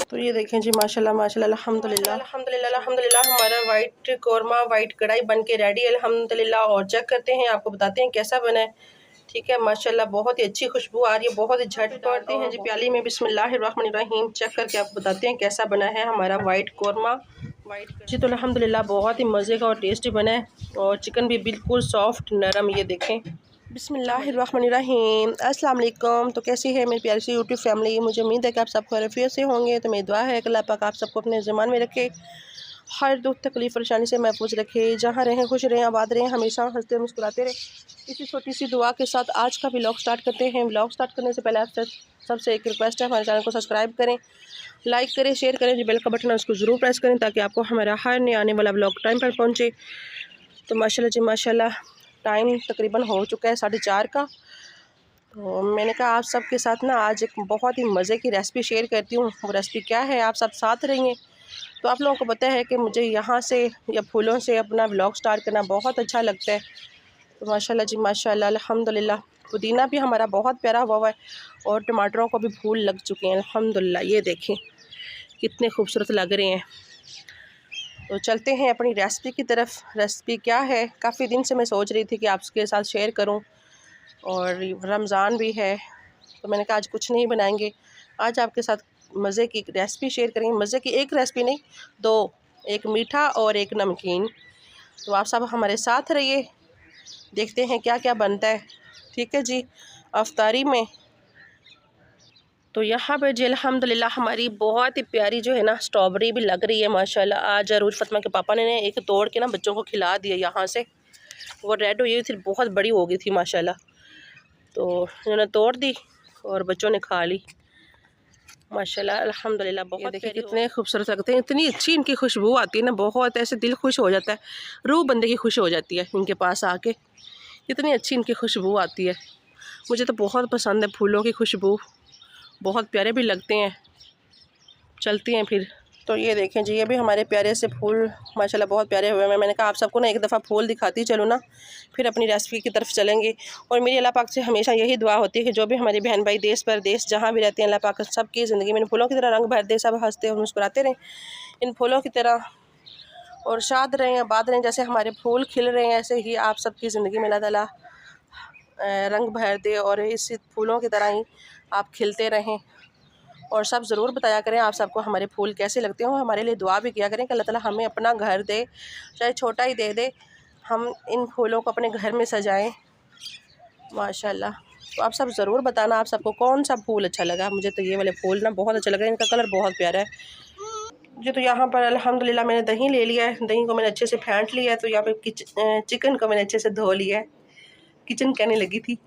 तो ये देखें जी, माशाल्लाह माशाल्लाह अल्हम्दुलिल्लाह अल्हम्दुलिल्लाह अल्हम्दुलिल्लाह हमारा वाइट कौरमा वाइट कढ़ाई बन के रेडी है अल्हम्दुलिल्लाह। और चेक करते हैं, आपको बताते हैं कैसा बना है। ठीक है, माशाल्लाह बहुत ही अच्छी खुशबू आ रही है, बहुत ही झट डालते हैं जी प्याली में। बिस्मिल्लाहिर्रहमानिर्रहीम। चेक करके आपको बताते हैं कैसा बना है हमारा वाइट कौरमा वाइट जी। तो अल्हम्दुलिल्लाह बहुत ही मज़े का और टेस्टी बना है, और चिकन भी बिल्कुल सॉफ्ट नरम। ये देखें, बिस्मिल्लाहिर्रहमानिर्रहीम। अस्सलाम वालेकुम। तो कैसी है मेरी प्यारी सी यूट्यूब फैमिली? मुझे उम्मीद है कि आप सब खैरियत से होंगे। तो मेरी दुआ है कि अल्लाह पाक आप सबको अपने ज़मान में रखे, हर दुख तकलीफ़ परेशानी से महफूज रखे। जहाँ रहें खुश रहें, आबाद रहें, हमेशा हंसते मुस्कुराते रहें। इसी छोटी सी दुआ के साथ आज का व्लॉग स्टार्ट करते हैं। व्लॉग स्टार्ट करने से पहले आपसे सबसे एक रिक्वेस्ट है, हमारे चैनल को सब्सक्राइब करें, लाइक करें, शेयर करें। जो बेल का बटन है उसको ज़रूर प्रेस करें ताकि आपको हमारा हर नया आने वाला व्लॉग टाइम पर पहुँचे। तो माशाल्लाह जी माशाल्लाह, टाइम तकरीबन हो चुका है 4:30 का। तो मैंने कहा आप सबके साथ ना आज एक बहुत ही मज़े की रेसिपी शेयर करती हूँ। वो रेसिपी क्या है, आप सब साथ रहिए। तो आप लोगों को पता है कि मुझे यहाँ से या फूलों से अपना व्लॉग स्टार्ट करना बहुत अच्छा लगता है। तो माशाल्लाह जी माशाल्लाह अल्हम्दुलिल्लाह, पुदीना भी हमारा बहुत प्यारा हुआ है और टमाटरों को भी फूल लग चुके हैं अल्हम्दुलिल्लाह। ये देखें कितने खूबसूरत लग रहे हैं। तो चलते हैं अपनी रेसिपी की तरफ। रेसिपी क्या है, काफ़ी दिन से मैं सोच रही थी कि आपके साथ शेयर करूं, और रमज़ान भी है तो मैंने कहा आज कुछ नहीं बनाएंगे, आज आपके साथ मज़े की रेसिपी शेयर करेंगे। मज़े की एक रेसिपी नहीं, दो, एक मीठा और एक नमकीन। तो आप सब हमारे साथ रहिए, देखते हैं क्या क्या बनता है। ठीक है जी, अफ्तारी में। तो यहाँ पे जी अल्हम्दुलिल्लाह हमारी बहुत ही प्यारी जो है ना स्ट्रॉबेरी भी लग रही है माशाल्लाह। आज अरूज फतमा के पापा ने एक तोड़ के ना बच्चों को खिला दिया यहाँ से। वो रेड हुई थी, बहुत बड़ी हो गई थी माशाल्लाह। तो इन्होंने तोड़ दी और बच्चों ने खा ली माशाल्लाह अल्हम्दुलिल्लाह। बहुत देखिए कितने खूबसूरत लगते हैं, इतनी अच्छी इनकी खुशबू आती है ना, बहुत ऐसे दिल खुश हो जाता है, रूह बंदे की खुश हो जाती है इनके पास आके। इतनी अच्छी इनकी खुशबू आती है, मुझे तो बहुत पसंद है फूलों की खुशबू, बहुत प्यारे भी लगते हैं। चलती हैं फिर। तो ये देखें जी, ये भी हमारे प्यारे से फूल माशाल्लाह बहुत प्यारे हुए हैं। मैंने कहा आप सबको ना एक दफ़ा फूल दिखाती चलो ना, फिर अपनी रेसिपी की तरफ चलेंगे। और मेरी अल्लाह पाक से हमेशा यही दुआ होती है कि जो भी हमारे बहन भाई देश परदेश जहाँ भी रहते हैं, अल्लाह पाक सबकी ज़िंदगी में फूलों की तरह रंग भर दे, सब हंसते और मुस्कुराते रहें इन फूलों की तरह, और शाद रहें, आबाद रहें। जैसे हमारे फूल खिल रहे हैं ऐसे ही आप सबकी ज़िंदगी में अल्लाह ताला रंग भर दे, और इस फूलों की तरह ही आप खिलते रहें। और सब ज़रूर बताया करें आप सबको हमारे फूल कैसे लगते हैं, हमारे लिए दुआ भी किया करें कि अल्लाह ताला हमें अपना घर दे, चाहे छोटा ही दे दे, हम इन फूलों को अपने घर में सजाएं माशाल्लाह। तो आप सब ज़रूर बताना आप सबको कौन सा फूल अच्छा लगा। मुझे तो ये वाले फूल ना बहुत अच्छा लगा, इनका कलर बहुत प्यारा है जी। तो यहाँ पर अल्हम्दुलिल्लाह मैंने दही ले लिया है, दही को मैंने अच्छे से फेंट लिया है। तो यहाँ पे चिकन को मैंने अच्छे से धो लिया है, किचन कहने लगी थी,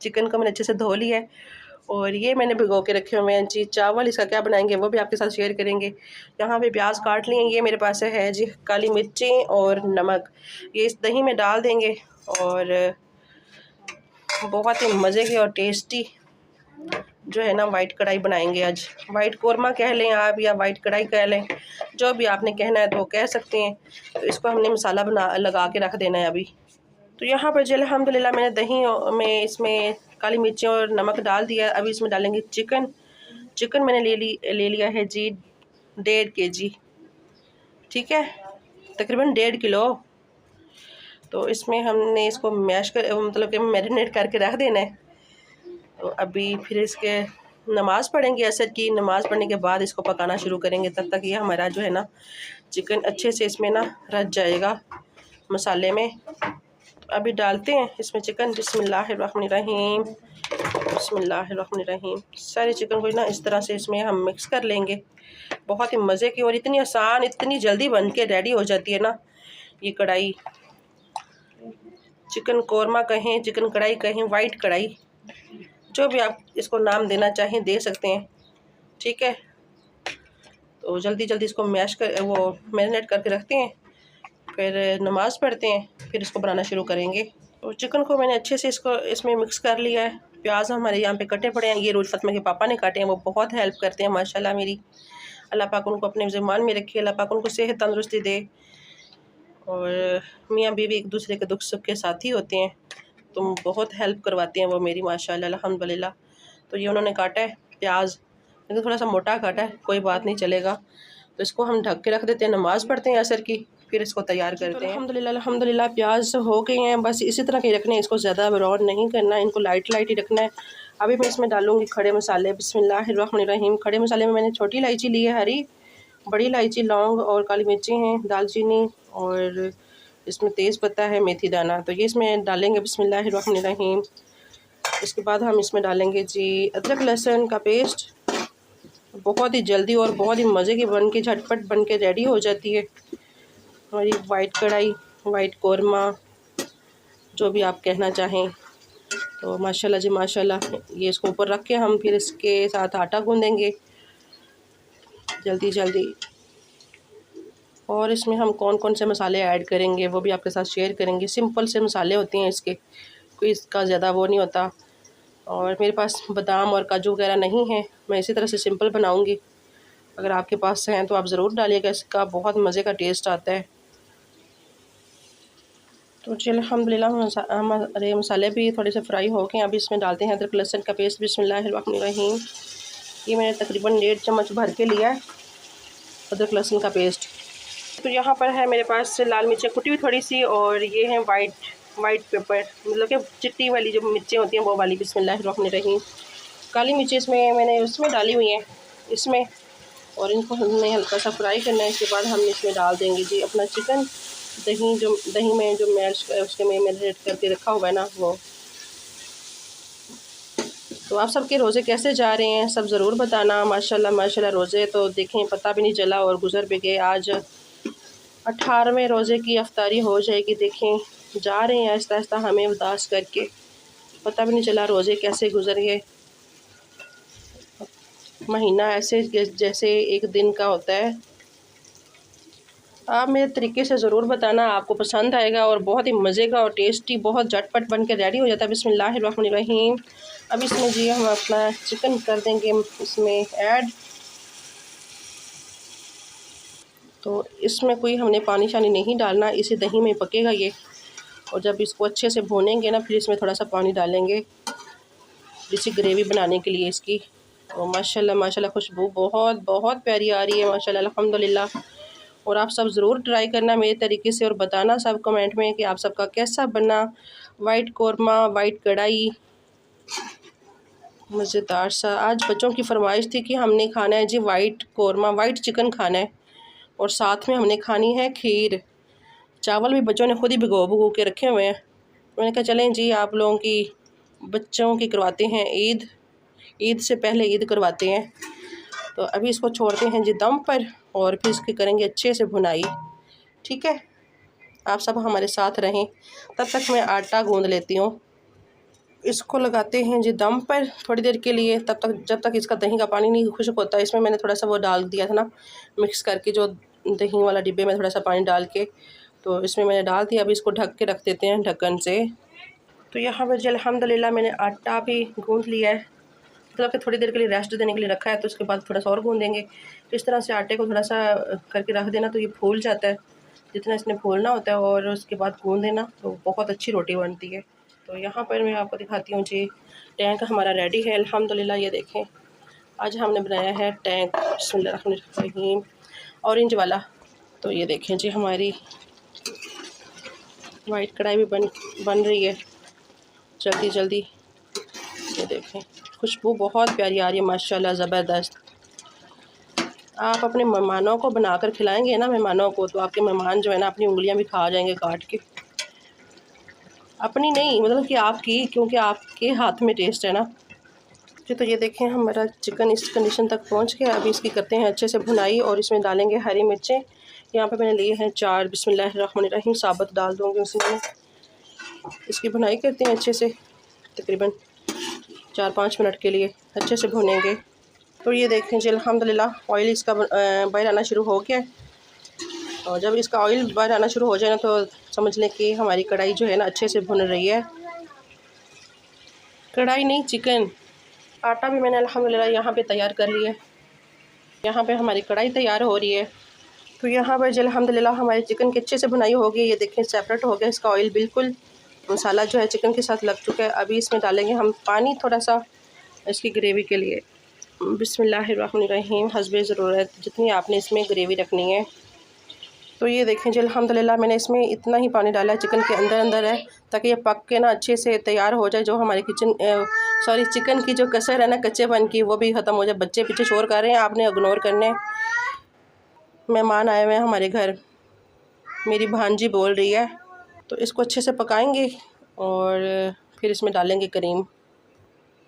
चिकन को मैंने अच्छे से धो लिया है। और ये मैंने भिगो के रखे हुए हैं जी चावल, इसका क्या बनाएंगे वो भी आपके साथ शेयर करेंगे। यहाँ पे प्याज काट लिए, ये मेरे पास है जी काली मिर्चें और नमक, ये इस दही में डाल देंगे और बहुत ही मज़े की और टेस्टी जो है ना वाइट कढ़ाई बनाएंगे आज। वाइट कौरमा कह लें आप या वाइट कढ़ाई कह लें, जो भी आपने कहना है तो वो कह सकते हैं। तो इसको हमने मसाला लगा के रख देना है अभी। तो यहाँ पर जी अल्हम्दुलिल्लाह मैंने दही में इसमें काली मिर्चें और नमक डाल दिया। अभी इसमें डालेंगे चिकन। चिकन मैंने ले लिया है जी 1.5 kg, ठीक है, तकरीबन 1.5 किलो। तो इसमें हमने इसको मैश कर मतलब कि मैरिनेट करके रख देना है। तो अभी फिर इसके नमाज़ पढ़ेंगे, असर की नमाज़ पढ़ने के बाद इसको पकाना शुरू करेंगे। तब तक ये हमारा जो है ना चिकन अच्छे से इसमें ना रच जाएगा मसाले में। अभी डालते हैं इसमें चिकन। बिस्मिल्लाहिर्रहमानिर्रहीम बिस्मिल्लाहिर्रहमानिर्रहीम। सारे चिकन को ना इस तरह से इसमें हम मिक्स कर लेंगे। बहुत ही मज़े की और इतनी आसान, इतनी जल्दी बन के रेडी हो जाती है ना ये कढ़ाई। चिकन कौरमा कहें, चिकन कढ़ाई कहें, वाइट कढ़ाई, जो भी आप इसको नाम देना चाहें दे सकते हैं, ठीक है। तो जल्दी जल्दी इसको मैरिनेट करके रखते हैं, फिर नमाज़ पढ़ते हैं, फिर इसको बनाना शुरू करेंगे। तो चिकन को मैंने अच्छे से इसमें मिक्स कर लिया है। प्याज हमारे यहाँ पे कटे पड़े हैं, ये रोज़ फतमा के पापा ने काटे हैं, वो बहुत हेल्प करते हैं माशाल्लाह मेरी। अल्लाह पाक उनको अपने ज़मान में रखे, अल्लाह पाक उनको सेहत तंदुरुस्ती दे। और मियाँ बीवी एक दूसरे के दुख सुख के साथी होते हैं, तो बहुत हेल्प करवाते हैं वो मेरी माशाल्लाह अल्हम्दुलिल्लाह। तो ये उन्होंने काटा है प्याज, लेकिन थोड़ा सा मोटा कट है, कोई बात नहीं, चलेगा। तो इसको हम ढक के रख देते हैं, नमाज़ पढ़ते हैं असर की, फिर इसको तैयार करते हैं। अल्हम्दुलिल्लाह प्याज हो गए हैं, बस इसी तरह के रखने हैं, इसको ज़्यादा ब्राउन नहीं करना है, इनको लाइट लाइट ही रखना है। अभी मैं इसमें डालूँगी खड़े मसाले। बिस्मिल्लाहिर्रहमानिर्रहीम। खड़े मसाले में मैंने छोटी इलायची ली है हरी, बड़ी इलायची, लौंग और काली मिर्ची हैं, दालचीनी, और इसमें तेज़ पत्ता है, मेथी दाना। तो ये इसमें डालेंगे बिस्मिल्लाहिर्रहमानिर्रहीम। इसके बाद हम इसमें डालेंगे जी अदरक लहसुन का पेस्ट। बहुत ही जल्दी और बहुत ही मज़े की बन के झटपट बन के रेडी हो जाती है हमारी वाइट कढ़ाई, वाइट कोरमा, जो भी आप कहना चाहें। तो माशाल्लाह जी माशाल्लाह। ये इसको ऊपर रख के हम फिर इसके साथ आटा गूँधेंगे जल्दी जल्दी। और इसमें हम कौन कौन से मसाले ऐड करेंगे वो भी आपके साथ शेयर करेंगे। सिंपल से मसाले होते हैं इसके, कोई इसका ज़्यादा वो नहीं होता। और मेरे पास बादाम और काजू वगैरह नहीं है, मैं इसी तरह से सिंपल बनाऊंगी। अगर आपके पास हैं तो आप ज़रूर डालिएगा, इसका बहुत मज़े का टेस्ट आता है। तो चलिए अल्हम्दुलिल्लाह हमारे मसाले भी थोड़े से फ्राई हो गए। अभी इसमें डालते हैं अदरक लहसुन का पेस्ट। बिस्मिल्लाहिर्रहमानिर्रहीम। ये मैंने तकरीबन 1.5 चम्मच भर के लिया है अदरक लहसुन का पेस्ट। तो यहाँ पर है मेरे पास लाल मिर्चें कुटी हुई थोड़ी सी, और ये है वाइट पेपर, मतलब कि चिट्टी वाली जो मिर्चें होती हैं वो वाली। बिस्मिल्लाहिर्रहमानिर्रहीम। काली मिर्चें इसमें मैंने उसमें डाली हुई हैं इसमें, और इनको हमने हल्का सा फ्राई करना है। इसके बाद हम इसमें डाल देंगे जी अपना चिकन। दही में जो मैश उसके में मैरिनेट करके रखा हुआ है ना वो। तो आप सबके रोज़े कैसे जा रहे हैं सब ज़रूर बताना। माशाल्लाह माशाल्लाह रोज़े तो देखें पता भी नहीं चला और गुज़र भी गए। आज 18वें रोज़े की अफ्तारी हो जाएगी। देखें जा रहे हैं आहिस्ता आहिस्ता हमें उदास करके, पता भी नहीं चला रोज़े कैसे गुज़र गए। महीना ऐसे जैसे एक दिन का होता है। आप मेरे तरीके से ज़रूर बताना, आपको पसंद आएगा और बहुत ही मज़े का और टेस्टी, बहुत झटपट बन के रेडी हो जाता है। बिस्मिल्लाहिर्रहमानिर्रहीम। अब इसमें जी हम अपना चिकन कर देंगे इसमें ऐड। तो इसमें कोई हमने पानी शानी नहीं डालना, इसी दही में पकेगा ये। और जब इसको अच्छे से भूनेंगे ना, फिर इसमें थोड़ा सा पानी डालेंगे इसी ग्रेवी बनाने के लिए इसकी। तो माशाल्लाह माशाल्लाह खुशबू बहुत बहुत प्यारी आ रही है माशाल्लाह अल्हम्दुलिल्लाह। और आप सब ज़रूर ट्राई करना मेरे तरीके से और बताना सब कमेंट में कि आप सबका कैसा बना। वाइट कोरमा, वाइट कढ़ाई, मज़ेदार सा। आज बच्चों की फरमाइश थी कि हमने खाना है जी वाइट कोरमा, वाइट चिकन खाना है, और साथ में हमने खानी है खीर। चावल भी बच्चों ने खुद ही भिगो के रखे हुए हैं। मैंने कहा चलें जी आप लोगों की बच्चों की करवाते हैं ईद से पहले ईद करवाते हैं। तो अभी इसको छोड़ते हैं जी दम पर, और फिर इसकी करेंगे अच्छे से भुनाई। ठीक है, आप सब हमारे साथ रहें। तब तक मैं आटा गूंद लेती हूँ। इसको लगाते हैं जी दम पर थोड़ी देर के लिए, तब तक जब तक इसका दही का पानी नहीं खुश्क होता। इसमें मैंने थोड़ा सा वो डाल दिया था ना मिक्स करके, जो दही वाला डिब्बे में थोड़ा सा पानी डाल के, तो इसमें मैंने डाल दिया। अभी इसको ढक के रख देते हैं ढक्कन से। तो यहाँ पर जी अल्हम्दुलिल्लाह मैंने आटा भी गूंद लिया है, मतलब कि थोड़ी देर के लिए रेस्ट देने के लिए रखा है। तो उसके बाद थोड़ा सा और गूंदेंगे। तो इस तरह से आटे को थोड़ा सा करके रख देना, तो ये फूल जाता है जितना इसने फूलना होता है, और उसके बाद गूंद देना तो बहुत अच्छी रोटी बनती है। तो यहाँ पर मैं आपको दिखाती हूँ जी टैंक हमारा रेडी है अल्हम्दुलिल्लाह। ये देखें आज हमने बनाया है टैंक बिस्मिल्लाहिर्रहमानिर्रहीम ऑरेंज वाला। तो ये देखें जी हमारी वाइट कढ़ाई भी बन रही है जल्दी जल्दी। ये देखें खुशबू बहुत प्यारी आ रही है माशाल्लाह ज़बरदस्त। आप अपने मेहमानों को बनाकर खिलाएंगे ना मेहमानों को, तो आपके मेहमान जो है ना अपनी उंगलियां भी खा जाएंगे काट के। अपनी नहीं, मतलब कि आपकी, क्योंकि आपके हाथ में टेस्ट है ना जी। तो ये देखें हमारा चिकन इस कंडीशन तक पहुंच गया। अभी इसकी करते हैं अच्छे से भुनाई, और इसमें डालेंगे हरी मिर्चें। यहाँ पे मैंने लिए हैं 4। बिस्मिल्लाहिर्रहमानिर्रहीम साबुत डाल दूँगी उसमें। इसकी भुनाई करते हैं अच्छे से, तकरीबन 4-5 मिनट के लिए अच्छे से भुनेंगे। तो ये देखें जी अल्हम्दुलिल्लाह ऑयल इसका बाहर आना शुरू हो गया है। और जब इसका ऑयल बाहर आना शुरू हो जाए ना, तो समझ लें कि हमारी कढ़ाई जो है ना अच्छे से भुन रही है। कढ़ाई नहीं, चिकन। आटा भी मैंने अल्हम्दुलिल्लाह यहाँ पे तैयार कर लिया है। यहाँ पे हमारी कढ़ाई तैयार हो रही है। तो यहाँ पर जी अल्हम्दुलिल्लाह हमारे चिकन की अच्छे से भुनाई हो गई। ये देखें सेपरेट हो गया इसका ऑयल, बिल्कुल मसाला जो है चिकन के साथ लग चुका है। अभी इसमें डालेंगे हम पानी थोड़ा सा इसकी ग्रेवी के लिए। बिस्मिल्लाहिर्रहमानिर्रहीम। हस्बे ज़रूरत जितनी आपने इसमें ग्रेवी रखनी है। तो ये देखें जी, अल्हम्दुलिल्लाह मैंने इसमें इतना ही पानी डाला है, चिकन के अंदर अंदर है, ताकि ये पक के ना अच्छे से तैयार हो जाए। जो हमारे चिकन की जो कसर है ना कच्चेपन की, वो भी ख़त्म हो जाए। बच्चे पीछे शोर कर रहे हैं, आपने इग्नोर करने। मेहमान आए हुए हैं हमारे घर, मेरी भांजी बोल रही है। तो इसको अच्छे से पकाएंगे और फिर इसमें डालेंगे करीम।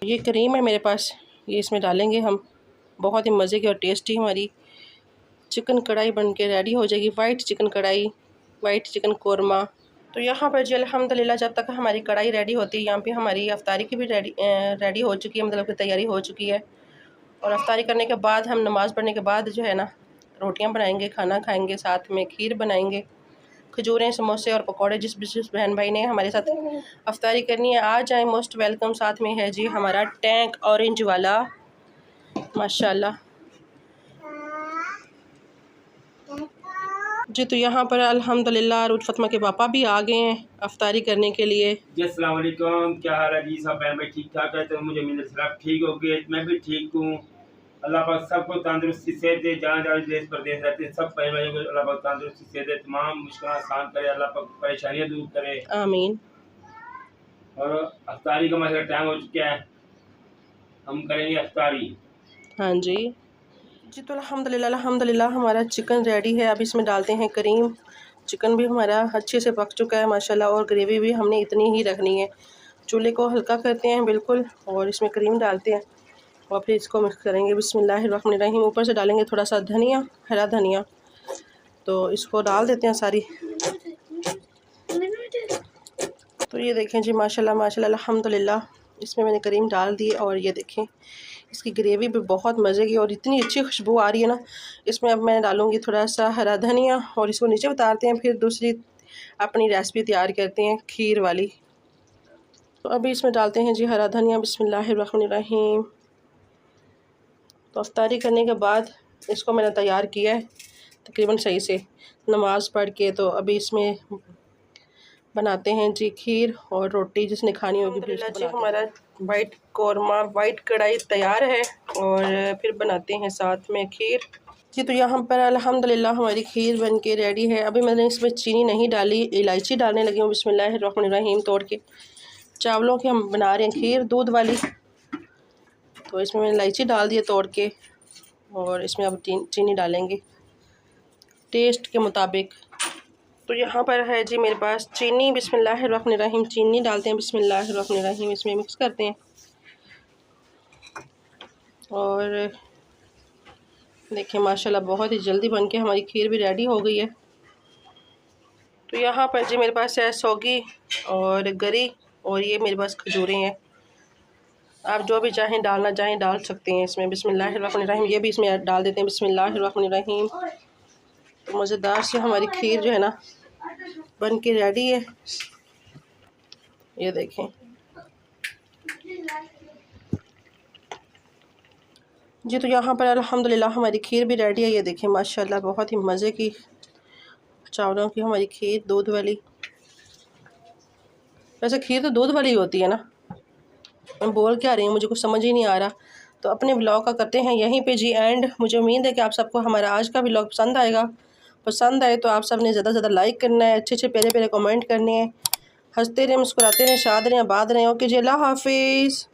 ये करीम है मेरे पास, ये इसमें डालेंगे हम। बहुत ही मज़े की और टेस्टी हमारी चिकन कढ़ाई बन के रेडी हो जाएगी। वाइट चिकन कढ़ाई, वाइट चिकन कोरमा। तो यहाँ पर जी अल्हम्दुलिल्लाह जब तक हमारी कढ़ाई रेडी होती है, यहाँ पे हमारी अफ्तारी की भी रेडी हो चुकी है, मतलब कि तैयारी हो चुकी है। और अफ्तारी करने के बाद हम नमाज़ पढ़ने के बाद जो है ना रोटियाँ बनाएंगे, खाना खाएंगे, साथ में खीर बनाएंगे, खजूरें, समोसे और पकौड़े। जिस बहन भाई ने हमारे साथ अफ्तारी करनी है आ जाए, मोस्ट वेलकम। साथ में है जी हमारा टैंक ऑरेंज वाला, माशाल्लाह जी। तो यहाँ पर अल्हम्दुलिल्लाह रुत फतमा के पापा भी आ गए हैं अफ्तारी करने के लिए। जी अस्सलाम वालेकुम, क्या हाल है जी? सब बहन भाई ठीक ठाक है? तो मुझे उम्मीद है सब ठीक हो गए, मैं भी ठीक हूँ। अल्लाह पाक सबको तंदुरुस्ती से दे, जहाँ जहाँ देश प्रदेश रहते हैं सब बहन भाइयों को अल्लाह पाक तंदुरुस्ती से दे, तमाम मुश्किल आसान करे, अल्लाह पाक परेशानियाँ दूर करे, आमीन। और अफ्तारी का हमारा टाइम हो चुका है, हम करेंगे अफ्तारी। हाँ जी जी। तो अल्हम्दुलिल्लाह हमारा चिकन रेडी है। अब इसमें डालते हैं करीम। चिकन भी हमारा अच्छे से पक चुका है माशाल्लाह, और ग्रेवी भी हमने इतनी ही रखनी है। चूल्हे को हल्का करते हैं बिल्कुल, और इसमें करीम डालते हैं और फिर इसको मिक्स करेंगे। बिस्मिल्लाहिर्रहमानिर्रहीम। ऊपर से डालेंगे थोड़ा सा धनिया, हरा धनिया। तो इसको डाल देते हैं सारी। तो ये देखें जी माशाल्लाह माशाल्लाह अल्हम्दुलिल्लाह, इसमें मैंने करीम डाल दी। और ये देखें इसकी ग्रेवी भी बहुत मज़े की और इतनी अच्छी खुशबू आ रही है ना। इसमें अब मैं डालूँगी थोड़ा सा हरा धनिया, और इसको नीचे उतारते हैं। फिर दूसरी अपनी रेसिपी तैयार करते हैं खीर वाली। तो अभी इसमें डालते हैं जी हरा धनिया। बिस्मिल्लाहिर्रहमानिर्रहीम। तो अफ्तारी करने के बाद इसको मैंने तैयार किया है तकरीबन सही से नमाज़ पढ़ के। तो अभी इसमें बनाते हैं जी खीर और रोटी, जिसने खानी होगी फिर जी। हमारा वाइट कोरमा, वाइट कढ़ाई तैयार है, और फिर बनाते हैं साथ में खीर जी। तो यहाँ पर अल्हम्दुलिल्लाह हमारी खीर बन के रेडी है। अभी मैंने इसमें चीनी नहीं डाली, इलायची डालने लगी हूँ। बिस्मिल्लाहिर्रहमानिर्रहीम। तोड़ के चावलों की हम बना रहे हैं खीर, दूध वाली। तो इसमें मैंने इलायची डाल दी तोड़ के, और इसमें अब चीनी डालेंगे टेस्ट के मुताबिक। तो यहाँ पर है जी मेरे पास चीनी। बिस्मिल्लाहिर्रहमानिर्रहीम। चीनी डालते हैं। बिस्मिल्लाहिर्रहमानिर्रहीम। इसमें मिक्स करते हैं, और देखिए माशाल्लाह बहुत ही जल्दी बन के हमारी खीर भी रेडी हो गई है। तो यहाँ पर जी मेरे पास है सौगी और गरी, और ये मेरे पास खजूरें हैं। आप जो भी चाहें डालना चाहें डाल सकते हैं इसमें। बिस्मिल्लाहिर्रहमानिर्रहीम। ये भी इसमें डाल देते हैं। बिस्मिल्लाहिर्रहमानिर्रहीम। तो मज़ेदार से हमारी खीर जो है ना बन के रेडी है। ये देखें जी। तो यहाँ पर अल्हम्दुलिल्लाह हमारी खीर भी रेडी है। ये देखें माशाल्लाह बहुत ही मज़े की चावलों की हमारी खीर, दूध वाली। वैसे खीर तो दूध वाली होती है ना, मैं बोल क्या रही हूँ, मुझे कुछ समझ ही नहीं आ रहा। तो अपने व्लॉग का करते हैं यहीं पे जी एंड। मुझे उम्मीद है कि आप सबको हमारा आज का व्लॉग पसंद आएगा। पसंद आए तो आप सब ने ज़्यादा से ज़्यादा लाइक करना है, अच्छे अच्छे प्यारे प्यारे कमेंट करने हैं। हंसते रहें, मुस्कुराते रहें, शाद रहें, आबाद रहें। ओके जी, अल्लाह हाफिज़।